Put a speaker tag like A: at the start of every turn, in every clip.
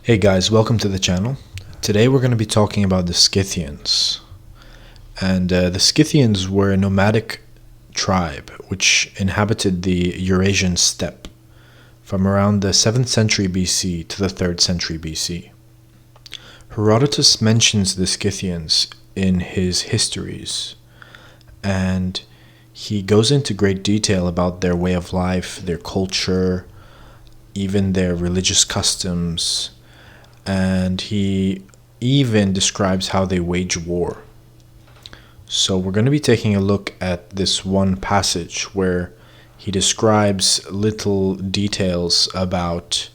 A: Hey guys, welcome to the channel. Today we're going to be talking about the Scythians. And the Scythians were a nomadic tribe which inhabited the Eurasian steppe from around the 7th century BC to the 3rd century BC. Herodotus mentions the Scythians in his histories, and he goes into great detail about their way of life, their culture, even their religious customs, and he even describes how they wage war. So we're going to be taking a look at this one passage where he describes little details about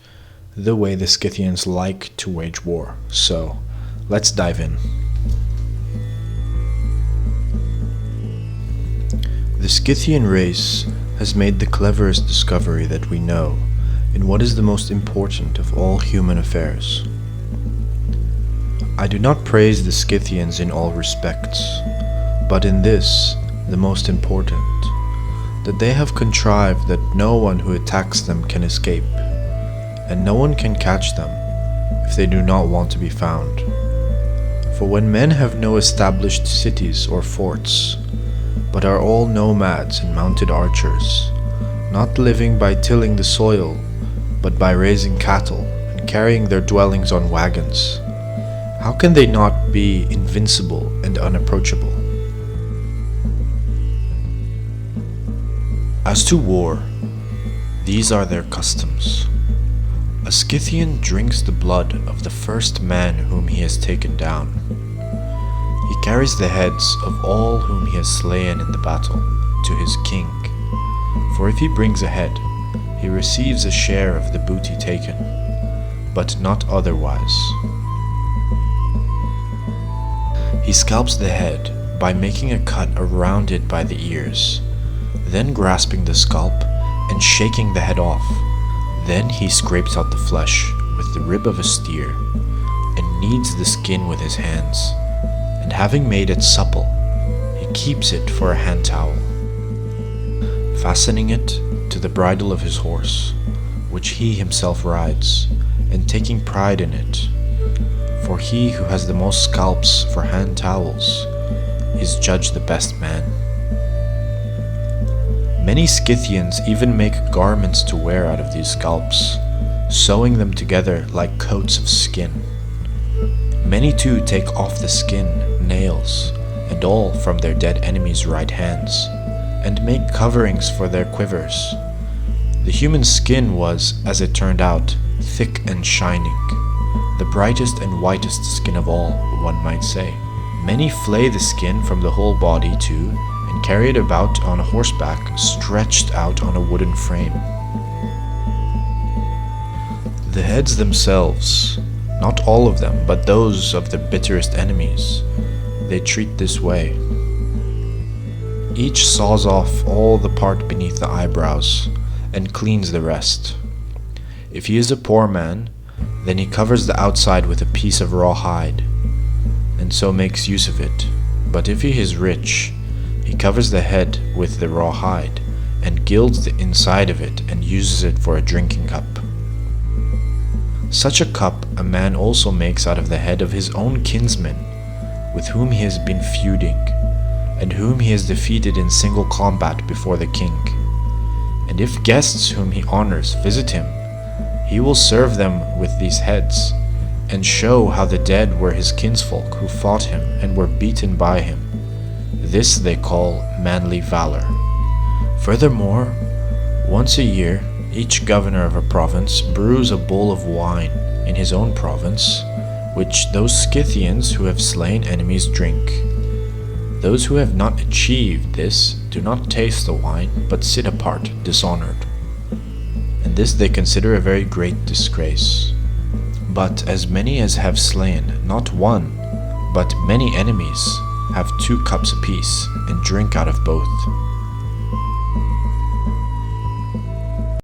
A: the way the Scythians like to wage war. So let's dive in. The Scythian race has made the cleverest discovery that we know in what is the most important of all human affairs. I do not praise the Scythians in all respects, but in this, the most important, that they have contrived that no one who attacks them can escape, and no one can catch them if they do not want to be found. For when men have no established cities or forts, but are all nomads and mounted archers, not living by tilling the soil, but by raising cattle and carrying their dwellings on wagons, how can they not be invincible and unapproachable? As to war, these are their customs. A Scythian drinks the blood of the first man whom he has taken down. He carries the heads of all whom he has slain in the battle to his king, for if he brings a head, he receives a share of the booty taken, but not otherwise. He scalps the head by making a cut around it by the ears, then grasping the scalp and shaking the head off. Then he scrapes out the flesh with the rib of a steer and kneads the skin with his hands, and having made it supple, he keeps it for a hand towel, fastening it to the bridle of his horse, which he himself rides, and taking pride in it. For he who has the most scalps for hand towels is judged the best man. Many Scythians even make garments to wear out of these scalps, sewing them together like coats of skin. Many too take off the skin, nails, and all from their dead enemies' right hands, and make coverings for their quivers. The human skin was, as it turned out, thick and shining, the brightest and whitest skin of all, one might say. Many flay the skin from the whole body too, and carry it about on horseback, stretched out on a wooden frame. The heads themselves, not all of them, but those of the bitterest enemies, they treat this way. Each saws off all the part beneath the eyebrows, and cleans the rest. If he is a poor man, then he covers the outside with a piece of raw hide, and so makes use of it. But if he is rich, he covers the head with the raw hide, and gilds the inside of it, and uses it for a drinking cup. Such a cup a man also makes out of the head of his own kinsman, with whom he has been feuding, and whom he has defeated in single combat before the king. And if guests whom he honors visit him, he will serve them with these heads, and show how the dead were his kinsfolk who fought him and were beaten by him. This they call manly valor. Furthermore, once a year, each governor of a province brews a bowl of wine in his own province, which those Scythians who have slain enemies drink. Those who have not achieved this do not taste the wine, but sit apart, dishonored. And this they consider a very great disgrace. But as many as have slain not one, but many enemies, have 2 cups apiece, and drink out of both.